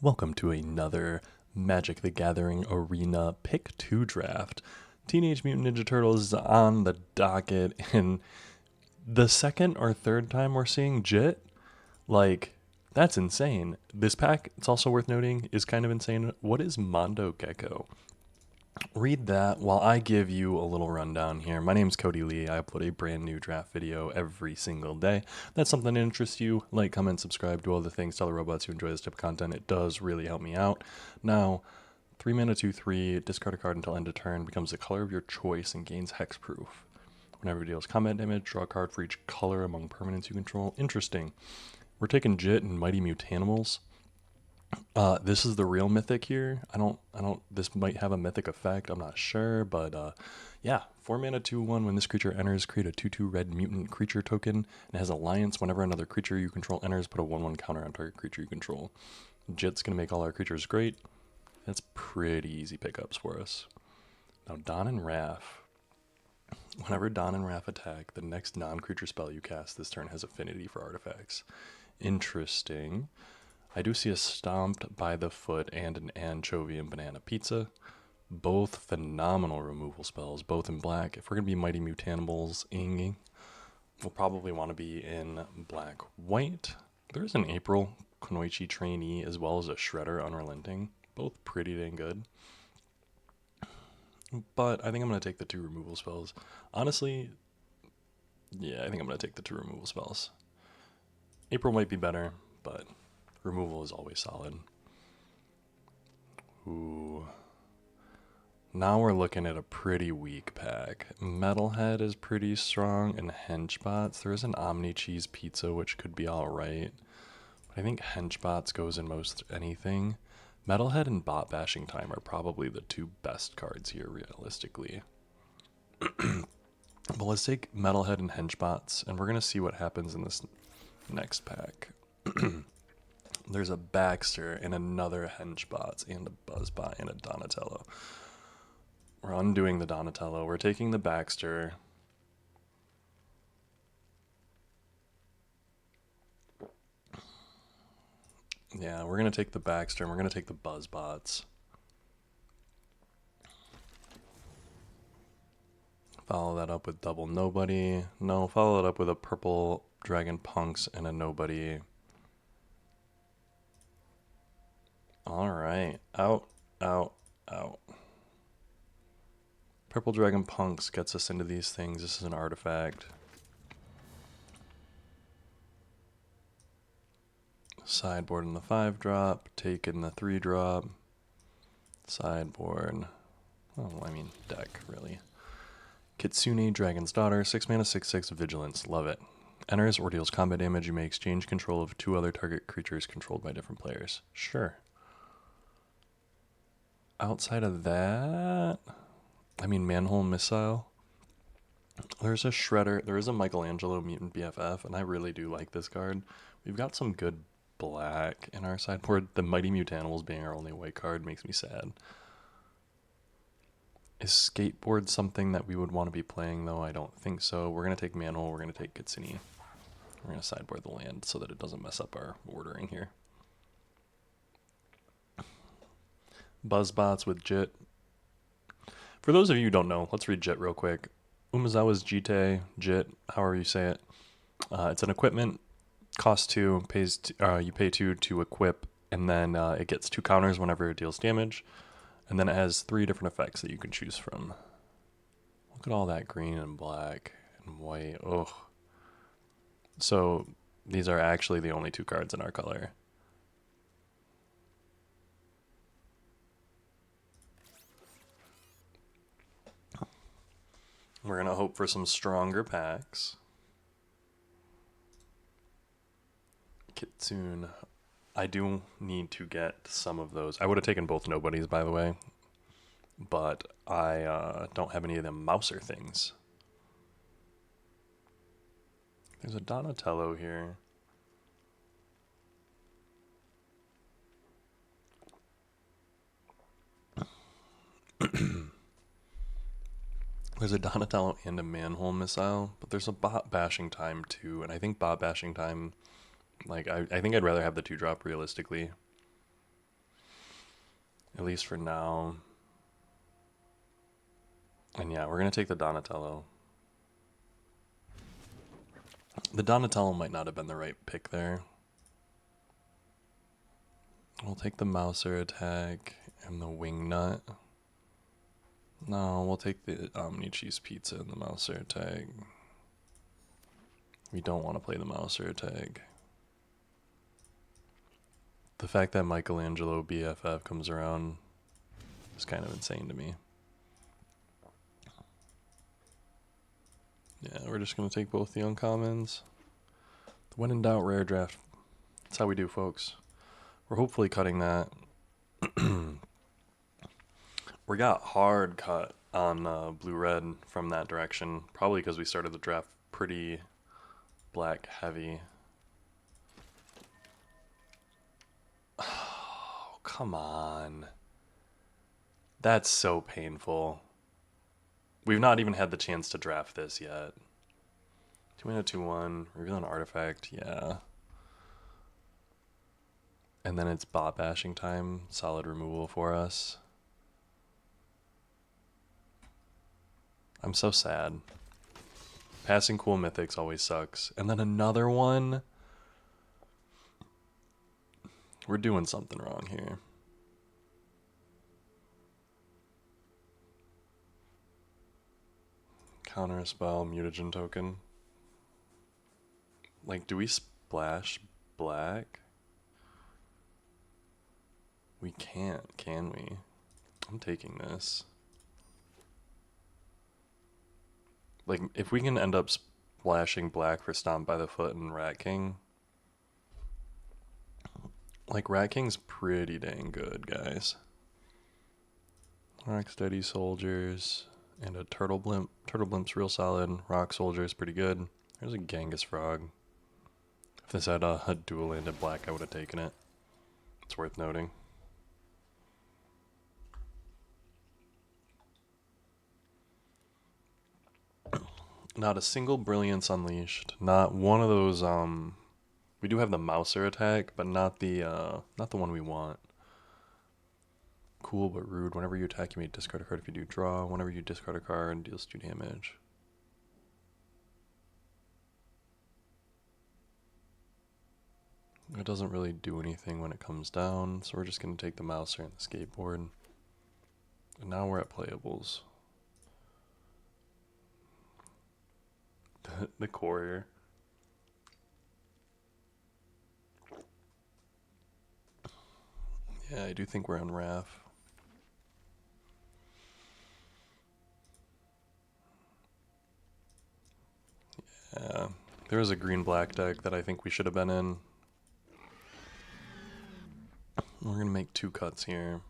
Welcome to another Magic the Gathering Arena Pick 2 draft. Teenage Mutant Ninja Turtles is on the docket, and the second or third time we're seeing Jit, like, that's insane. This pack, it's also worth noting, is kind of insane. What is Mondo Gecko? Read that while I give you a little rundown here. My name's Cody Lee. I upload a brand new draft video every single day. If that's something that interests you, like, comment, subscribe, do all the things. Tell the robots you enjoy this type of content. It does really help me out. Now, 3 mana 2/3, discard a card until end of turn, becomes the color of your choice and gains hexproof. Whenever it deals combat damage, draw a card for each color among permanents you control. Interesting. We're taking Jit and Mighty Mutanimals. This is the real mythic here. This might have a mythic effect, I'm not sure, but yeah. 4 mana 2/1, when this creature enters, create a 2/2 red mutant creature token, and has Alliance. Whenever another creature you control enters, put a 1/1 counter on target creature you control. Jit's gonna make all our creatures great. That's pretty easy pickups for us. Now, Don and Raph. Whenever Don and Raph attack, the next non-creature spell you cast this turn has affinity for artifacts. Interesting. I do see a Stomped by the Foot and an Anchovy and Banana Pizza. Both phenomenal removal spells, both in black. If we're going to be Mighty Mutanimals inging, we'll probably want to be in black-white. There's an April Kunoichi Trainee as well as a Shredder Unrelenting. Both pretty dang good. But I think I'm going to take the 2 removal spells. Honestly, yeah, I think I'm going to take the 2 removal spells. April might be better, but removal is always solid. Ooh. Now we're looking at a pretty weak pack. Metalhead is pretty strong, and Henchbots. There is an Omni Cheese Pizza, which could be alright. But I think Henchbots goes in most anything. Metalhead and Bot Bashing Time are probably the 2 best cards here, realistically. But let's take Metalhead and Henchbots, and we're going to see what happens in this next pack. There's a Baxter and another Henchbots and a Buzzbot and a Donatello. We're undoing the Donatello. We're taking the Baxter. Yeah, we're going to take the Baxter and we're going to take the Buzzbots. Follow that up with Double Nobody. No, follow it up with a purple Dragon Punks and a Nobody. Alright. Out, out, out. Purple Dragon Punks gets us into these things. This is an artifact. Sideboard in the 5-drop. Taking the 3-drop. Sideboard. Oh, I mean, deck, really. Kitsune, Dragon's Daughter. 6 mana, 6/6, Vigilance. Love it. Enters or deals combat damage. You may exchange control of 2 other target creatures controlled by different players. Sure. Outside of that, I mean, Manhole Missile. There's a Shredder. There is a Michelangelo Mutant BFF, and I really do like this card. We've got some good black in our sideboard. The Mighty Mutanimals being our only white card makes me sad. Is Skateboard something that we would want to be playing, though? I don't think so. We're going to take Manhole. We're going to take Kitsune. We're going to sideboard the land so that it doesn't mess up our ordering here. Buzzbots with Jit. For those of you who don't know, let's read Jit real quick. Umezawa's Jite, Jit, however you say it. It's an equipment, costs 2, you pay 2 to equip, and then it gets 2 counters whenever it deals damage. And then it has 3 different effects that you can choose from. Look at all that green and black and white. Ugh. So these are actually the only 2 cards in our color. We're going to hope for some stronger packs. Kitsune. I do need to get some of those. I would have taken both Nobodies, by the way. But I don't have any of them Mouser things. There's a Donatello here. There's a Donatello and a Manhole Missile, but there's a Bot Bashing Time too, and I think Bot Bashing Time, like, I think I'd rather have the 2-drop realistically. At least for now. And yeah, we're going to take the Donatello. The Donatello might not have been the right pick there. We'll take the Mouser attack and the Wingnut. No, we'll take the Omni Cheese Pizza and the Mouser attack. We don't want to play the Mouser attack. The fact that Michelangelo BFF comes around is kind of insane to me. Yeah, we're just going to take both the uncommons. When in doubt, rare draft. That's how we do, folks. We're hopefully cutting that. We got hard cut on blue-red from that direction. Probably because we started the draft pretty black heavy. Oh, come on. That's so painful. We've not even had the chance to draft this yet. 2-mana, 2-1, reveal an artifact, yeah. And then it's bot bashing time, solid removal for us. I'm so sad. Passing cool mythics always sucks. And then another one. We're doing something wrong here. Counter a spell, mutagen token. Like, do we splash black? We can't, can we? I'm taking this. Like, if we can end up splashing black for Stomp by the Foot and Rat King. Like, Rat King's pretty dang good, guys. Rock Steady Soldiers and a Turtle Blimp. Turtle Blimp's real solid. Rock Soldier's pretty good. There's a Genghis Frog. If this had a dual-landed black, I would have taken it. It's worth noting. Not a single Brilliance Unleashed. Not one of those, we do have the Mouser attack, but not the one we want. Cool but rude. Whenever you attack, you may discard a card. If you do, draw. Whenever you discard a card, deals 2 damage. It doesn't really do anything when it comes down, so we're just going to take the Mouser and the Skateboard. And now we're at playables. The Courier. Yeah, I do think we're on Raph. Yeah, there was a green-black deck that I think we should have been in. We're going to make 2 cuts here.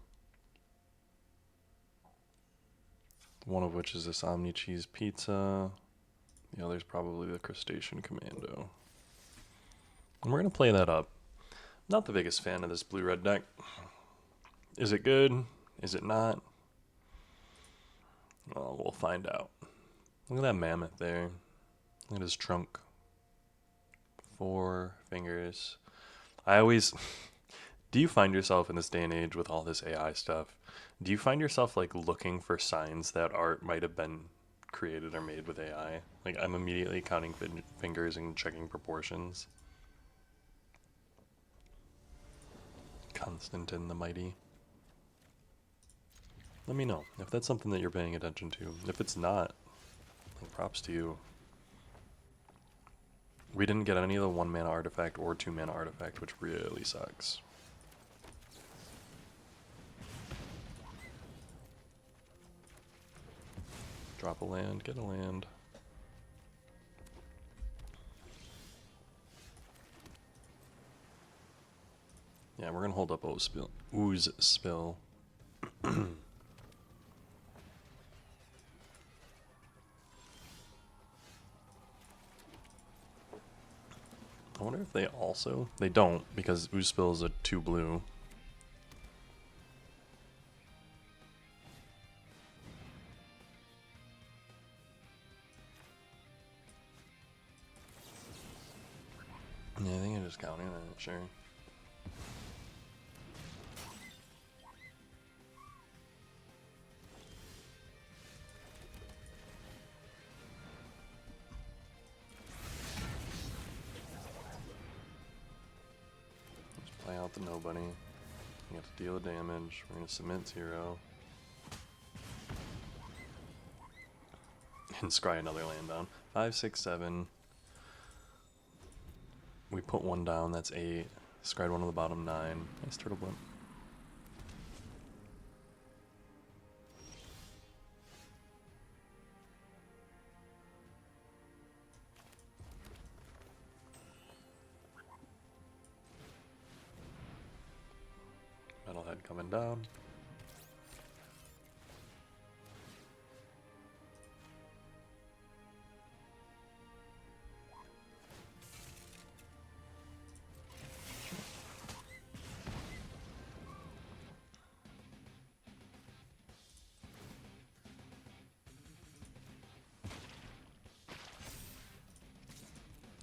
One of which is this Omni Cheese Pizza. The other's probably the Crustacean Commando. And we're going to play that up. Not the biggest fan of this blue-red deck. Is it good? Is it not? Well, we'll find out. Look at that mammoth there. Look at his trunk. 4 fingers. I always... Do you find yourself in this day and age with all this AI stuff, do you find yourself like looking for signs that art might have been created or made with AI? Like, I'm immediately counting fingers and checking proportions. Constantine the Mighty. Let me know if that's something that you're paying attention to. If it's not, like, props to you. We didn't get any of the 1-mana artifact or 2-mana artifact, which really sucks. Drop a land, get a land. Yeah, we're gonna hold up Ooze Spill. I wonder if they also... They don't, because Ooze Spill is a 2 blue. Yeah, I think I'm just counting that, sure. out the nobody. You have to deal damage. We're gonna submit 0. And scry another land down. 5, 6, 7. We put 1 down, that's 8. Scryed 1 on the bottom, 9. Nice turtle blimp. Metalhead coming down.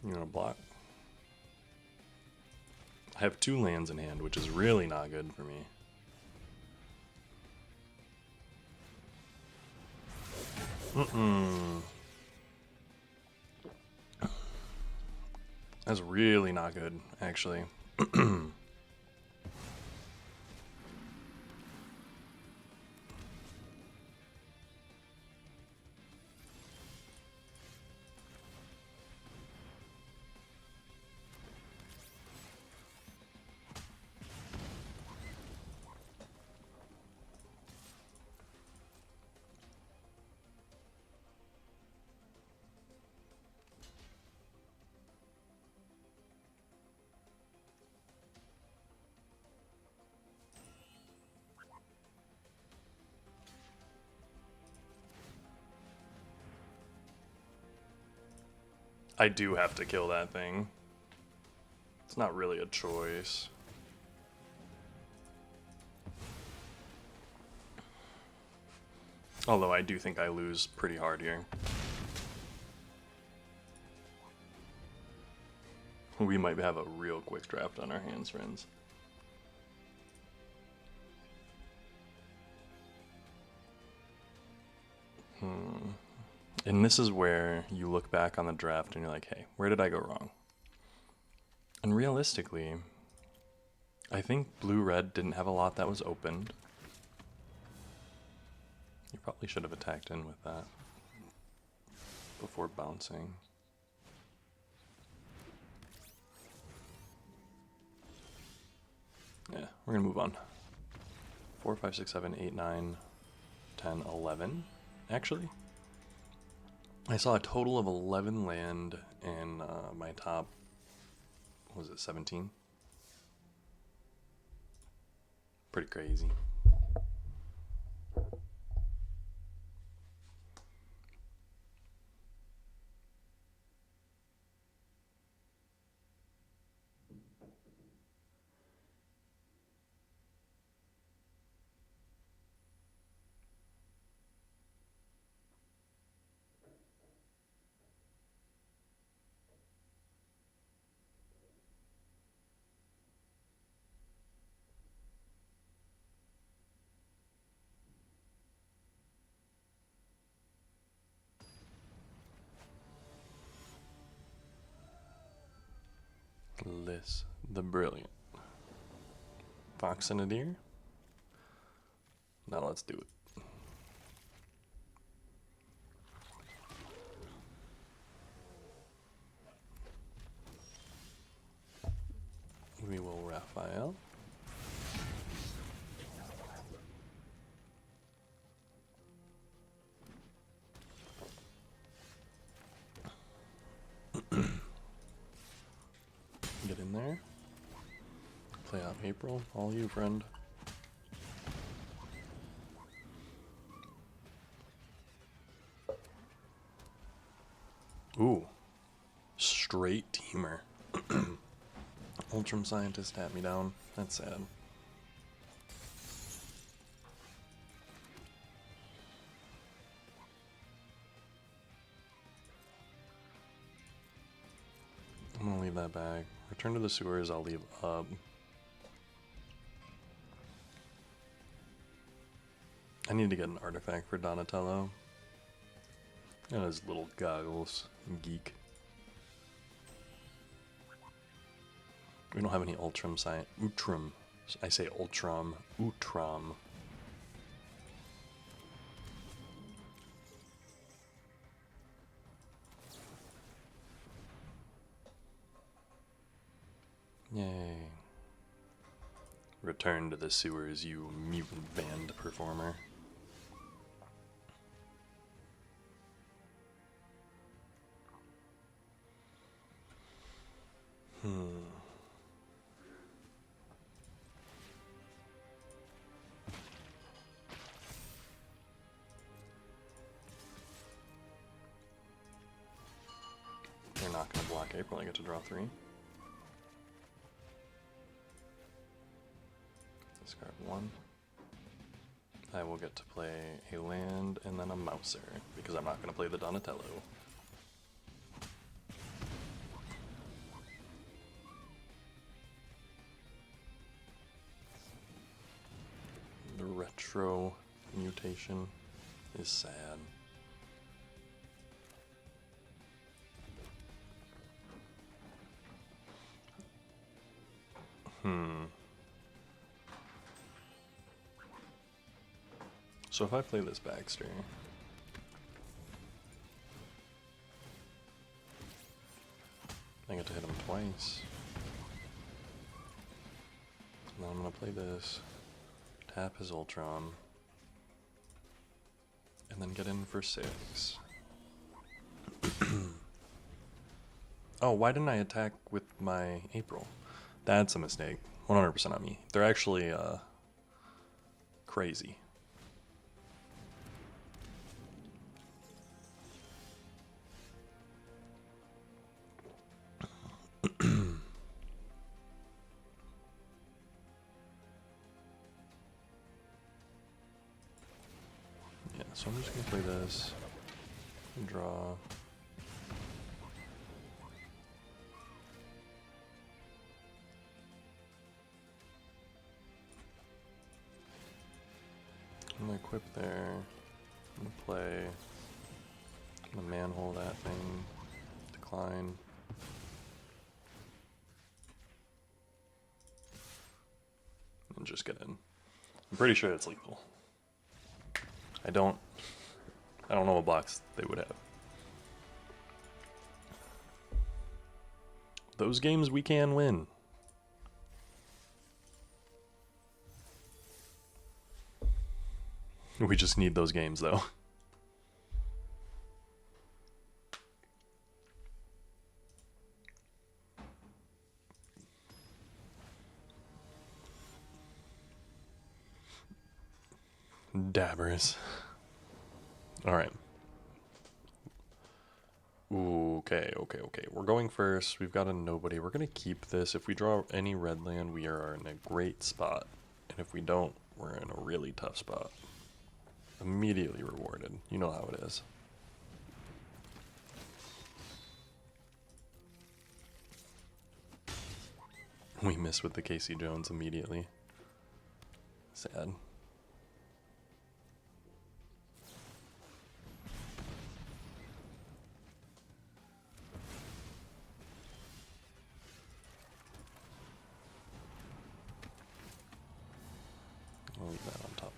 You're gonna block. I have 2 lands in hand, which is really not good for me. That's really not good, actually. I do have to kill that thing. It's not really a choice. Although I do think I lose pretty hard here. We might have a real quick draft on our hands, friends. And this is where you look back on the draft and you're like, hey, where did I go wrong? And realistically, I think blue-red didn't have a lot that was opened. You probably should have attacked in with that before bouncing. Yeah, we're gonna move on. 4, 5, 6, 7, 8, 9, 10, 11. Actually, I saw a total of 11 land in my top, what was it, 17? Pretty crazy. Liss the Brilliant. Fox and a deer? Now let's do it. We will Raphael. Get in there. Play out April. All you, friend. Ooh. Straight teamer. Ultram Scientist tapped me down. That's sad. I'm gonna leave that bag. Return to the sewers, I'll leave up. I need to get an artifact for Donatello. And his little goggles. Geek. We don't have any Ultram sign. Utrum. I say Ultram. Utram. Yay. Return to the sewers, you mutant band performer. They're not going to block April, I get to draw 3. Discard 1. I will get to play a land and then a Mouser, because I'm not going to play the Donatello. The retro mutation is sad. So if I play this Baxter, I get to hit him twice. And then I'm going to play this, tap his Ultron, and then get in for 6. Oh, why didn't I attack with my April? That's a mistake. 100% on me. They're actually crazy. Yeah, so I'm just going to play this and draw. I'm going to equip there. I'm going to play. I'm going to manhole that thing. Decline. And just get in. I'm pretty sure it's lethal. I don't know what blocks they would have. Those games we can win. We just need those games, though. Dabbers. Alright. Okay. We're going first. We've got a nobody. We're going to keep this. If we draw any red land, we are in a great spot. And if we don't, we're in a really tough spot. Immediately rewarded. You know how it is. We miss with the Casey Jones immediately. Sad. I'll leave that on top.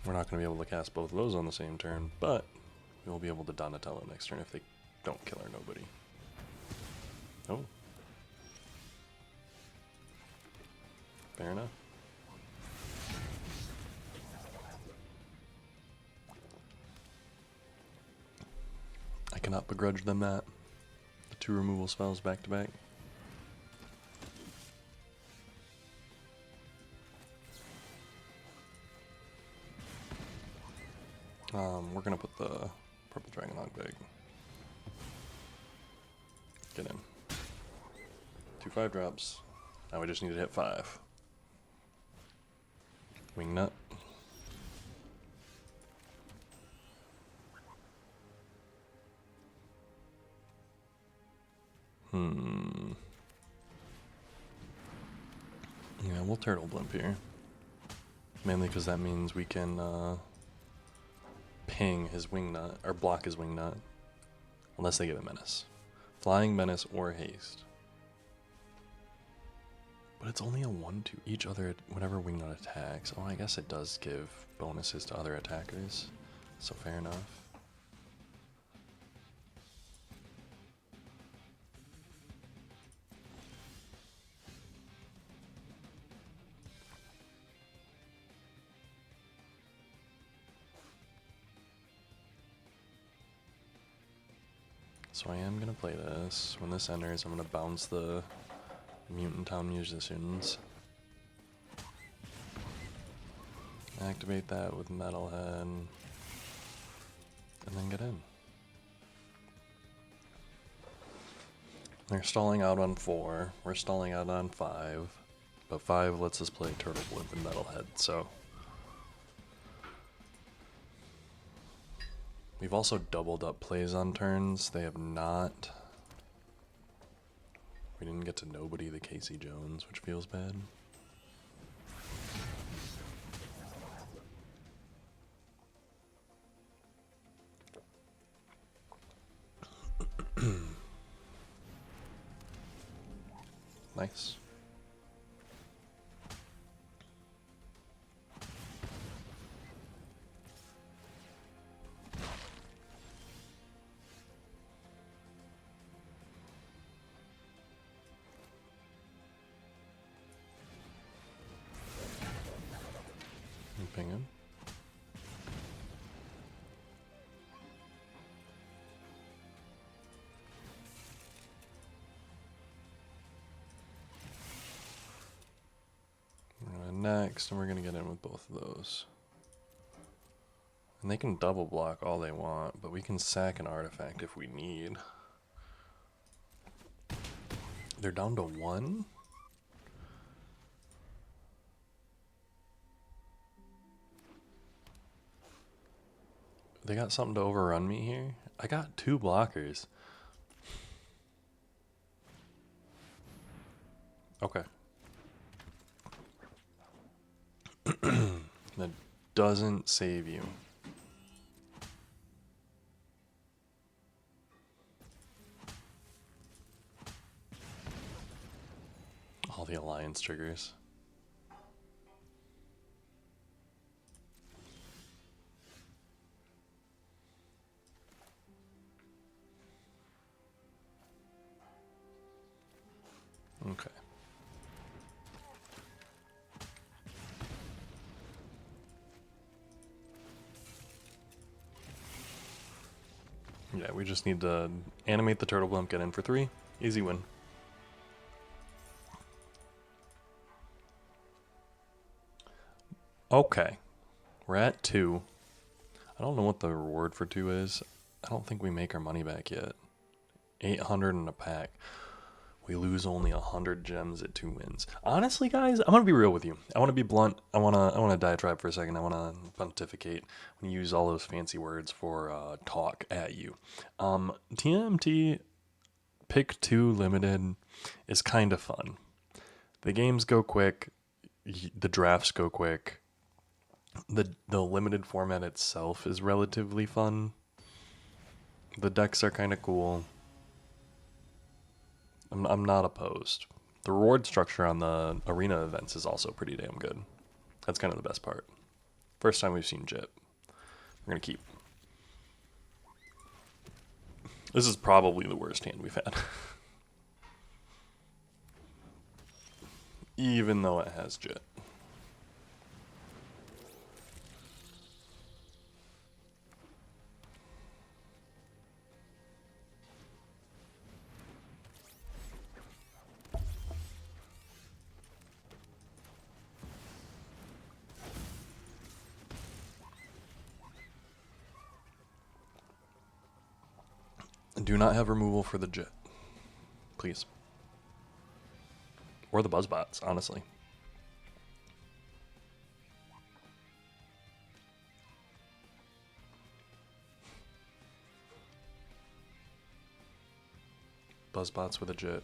We're not going to be able to cast both of those on the same turn, but we'll be able to Donatello next turn if they don't kill our nobody. Oh. Fair enough. I cannot begrudge them that. The 2 removal spells back to back. We're gonna put the purple dragon log bag. Get in. 2 5-drops. Now we just need to hit 5. Wingnut. Yeah, we'll turtle blimp here. Mainly because that means we can ping his wingnut, or block his wingnut. Unless they give a menace. Flying, menace, or haste. But it's only a 1/2 each other whenever Wingnut attacks. Oh, I guess it does give bonuses to other attackers. So fair enough. So I am going to play this. When this enters, I'm going to bounce the Mutant Town Musicians. Activate that with Metalhead. And then get in. They're stalling out on 4. We're stalling out on 5. But 5 lets us play Turtle Blimp and Metalhead, so... We've also doubled up plays on turns. They have not. We didn't get to nobody the Casey Jones, which feels bad. Nice. Ping him. Next, and we're going to get in with both of those. And they can double block all they want, but we can sack an artifact if we need. They're down to 1? They got something to overrun me here? I got 2 blockers. Okay. That doesn't save you. All the alliance triggers. Okay. Yeah, we just need to animate the Turtle Blimp, get in for 3. Easy win. Okay. We're at 2. I don't know what the reward for 2 is. I don't think we make our money back yet. 800 in a pack. We lose only 100 gems at 2 wins. Honestly, guys, I'm gonna be real with you. I want to be blunt. I wanna diatribe for a second. I wanna pontificate. I wanna use all those fancy words for talk at you. TMT Pick 2 Limited is kind of fun. The games go quick. The drafts go quick. The limited format itself is relatively fun. The decks are kind of cool. I'm not opposed. The reward structure on the arena events is also pretty damn good. That's kind of the best part. First time we've seen Jit. We're going to keep. This is probably the worst hand we've had. Even though it has Jit. Do not have removal for the Jit. Please. Or the Buzzbots, honestly. Buzzbots with a Jit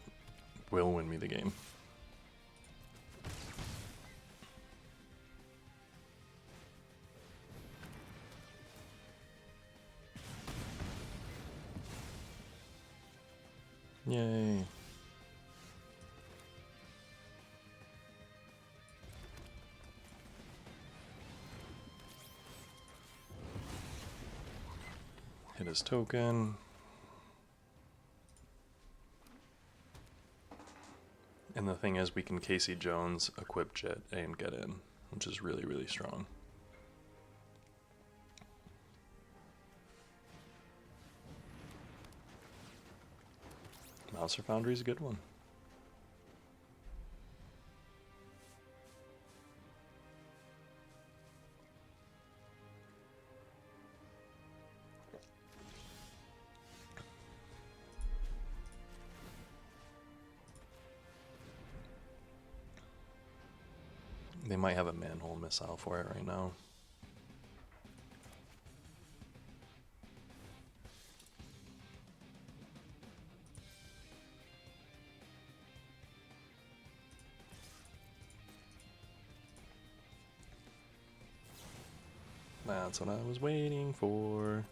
will win me the game. Yay. Hit his token. And the thing is, we can Casey Jones, equip Jit, and get in, which is really, really strong. Mouser Foundry's a good one. They might have a manhole missile for it right now. That's what I was waiting for.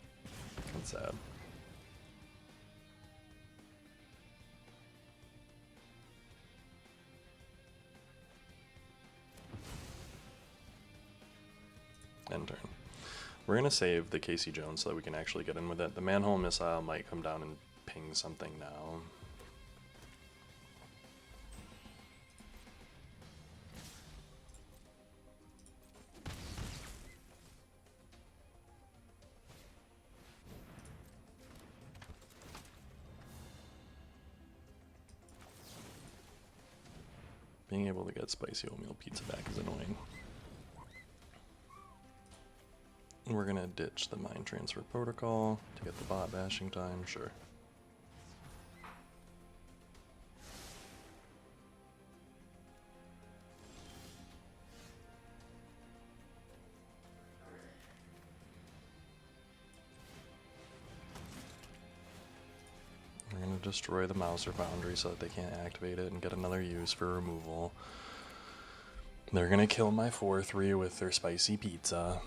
That's sad. End turn. We're going to save the Casey Jones so that we can actually get in with it. The manhole missile might come down and ping something now. Being able to get spicy oatmeal pizza back is annoying. We're gonna ditch the mind transfer protocol to get the bot bashing time, sure. We're gonna destroy the Mouser Foundry so that they can't activate it and get another use for removal. They're gonna kill my 4-3 with their spicy pizza.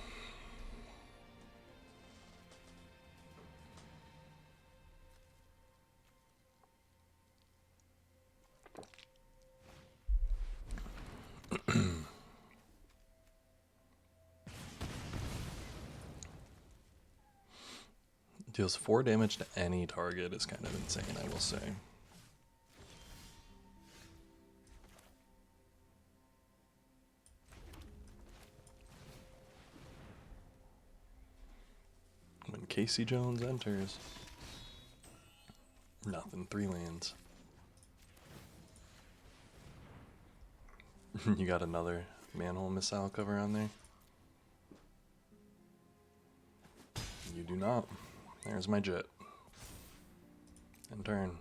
Deals 4 damage to any target is kind of insane, I will say. When Casey Jones enters, nothing, 3 lands. You got another manhole missile cover on there? You do not. There's my Jit. End turn.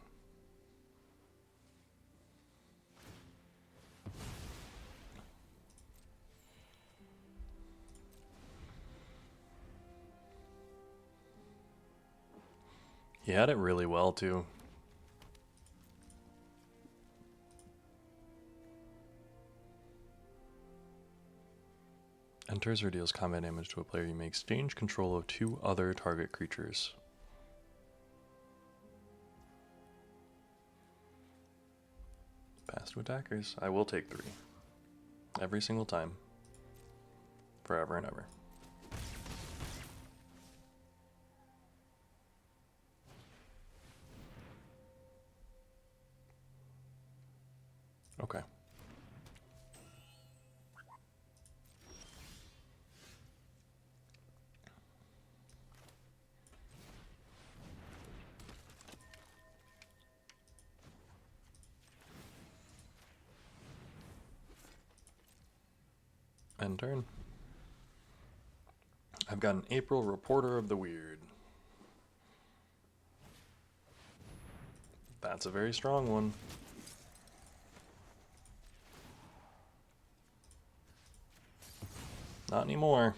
He had it really well too. Enters or deals combat damage to a player, you may exchange control of 2 other target creatures. Pass to attackers. I will take 3. Every single time. Forever and ever. Okay. End turn. I've got an April Reporter of the Weird. That's a very strong one. Not anymore.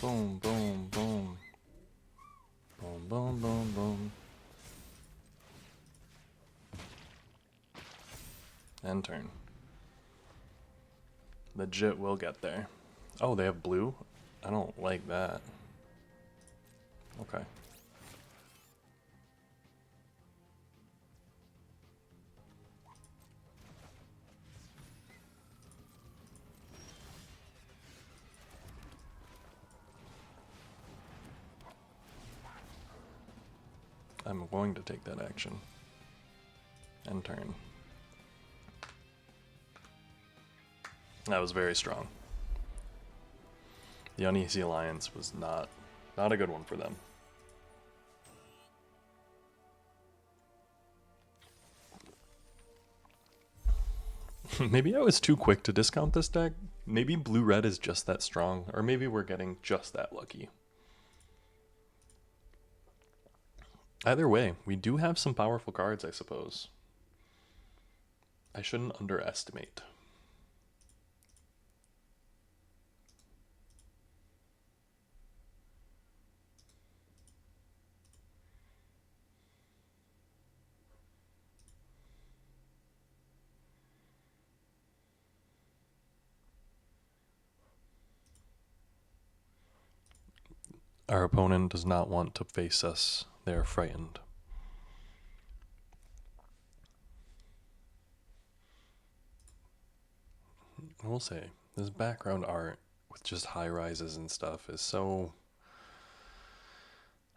Boom, boom, boom. Boom, boom, boom, boom. End turn. Legit will get there. Oh, they have blue? I don't like that. Okay. I'm going to take that action. End turn. That was very strong. The Uneasy Alliance was not a good one for them. Maybe I was too quick to discount this deck. Maybe blue-red is just that strong, or maybe we're getting just that lucky. Either way, we do have some powerful cards, I suppose. I shouldn't underestimate. Our opponent does not want to face us. They are frightened. I will say, this background art with just high rises and stuff is so...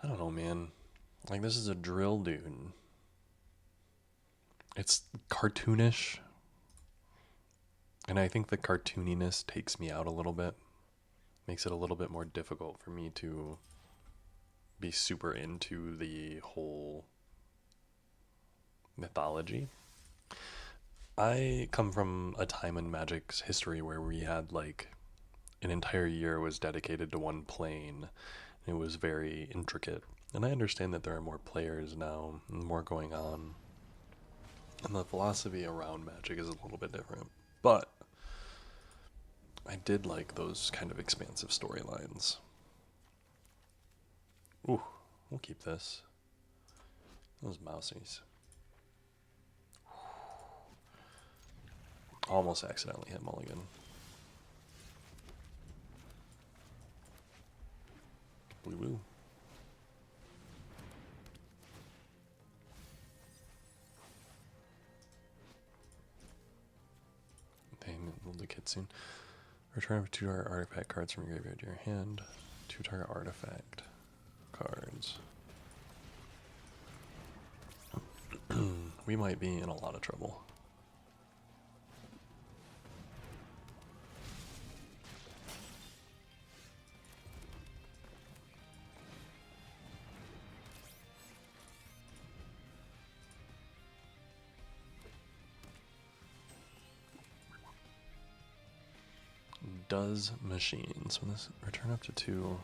I don't know, man. Like, this is a drill dude. It's cartoonish. And I think the cartooniness takes me out a little bit. Makes it a little bit more difficult for me to be super into the whole mythology. I come from a time in Magic's history where we had like an entire year was dedicated to one plane. It was very intricate. And I understand that there are more players now and more going on. And the philosophy around Magic is a little bit different. But I did like those kind of expansive storylines. Ooh, we'll keep this. Those mousies. Almost accidentally hit mulligan. Blue blue. Payment will decay soon. Return 2 target artifact cards from your graveyard to your hand. 2 target artifact cards. We might be in a lot of trouble. Does machines. When this return up to 2.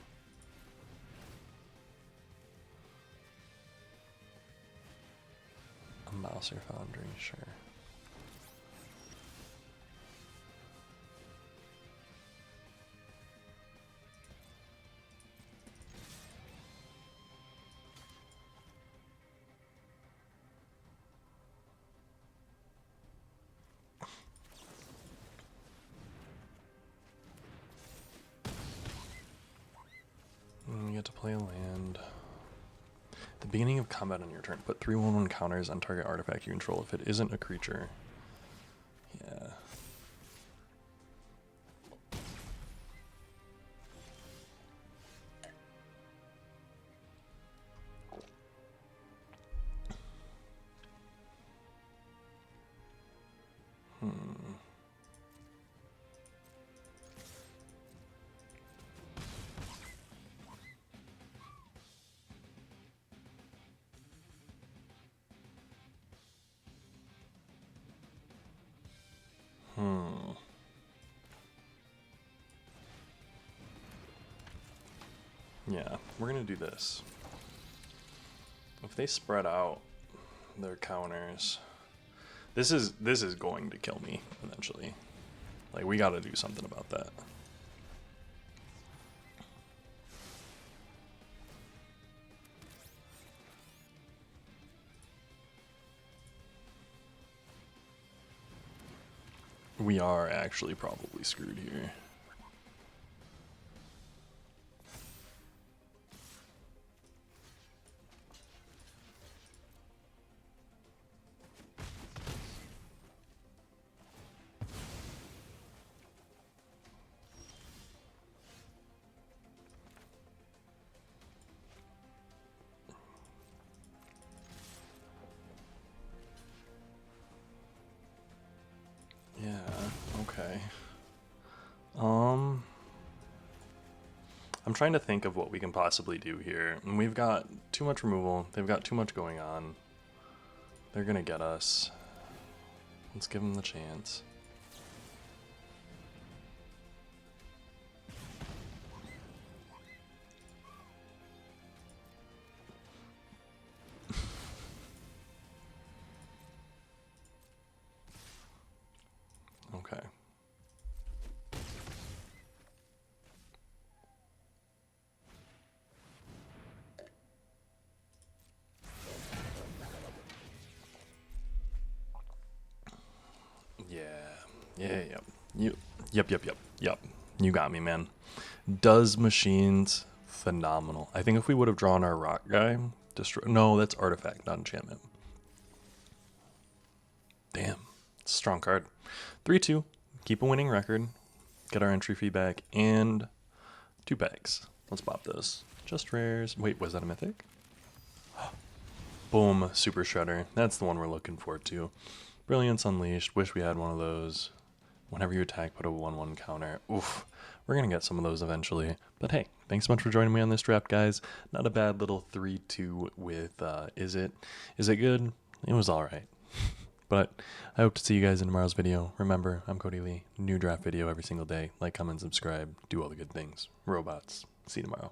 A mouse or foundry, sure. You get to play a land. At the beginning of combat on your turn, put 3/1/1 counters on target artifact you control if it isn't a creature. Yeah. Yeah, we're gonna do this. If they spread out their counters, this is going to kill me eventually. Like, we gotta do something about that. We are actually probably screwed here. Yeah, okay. I'm trying to think of what we can possibly do here. And we've got too much removal. They've got too much going on. They're gonna get us. Let's give them the chance. Okay. Yeah. Yep. You got me, man. Does machines phenomenal. I think if we would have drawn our rock guy, destroy. No, that's artifact, not enchantment. Damn, strong card. 3-2. Keep a winning record. Get our entry fee back and 2 packs. Let's pop those. Just rares. Wait, was that a mythic? Boom, Super Shredder. That's the one we're looking for too. Brilliance Unleashed. Wish we had one of those. Whenever you attack, put a 1/1 counter. Oof. We're going to get some of those eventually. But hey, thanks so much for joining me on this draft, guys. Not a bad little 3-2 with Is It? Is it good? It was alright. But I hope to see you guys in tomorrow's video. Remember, I'm Cody Lee. New draft video every single day. Like, comment, subscribe. Do all the good things. Robots. See you tomorrow.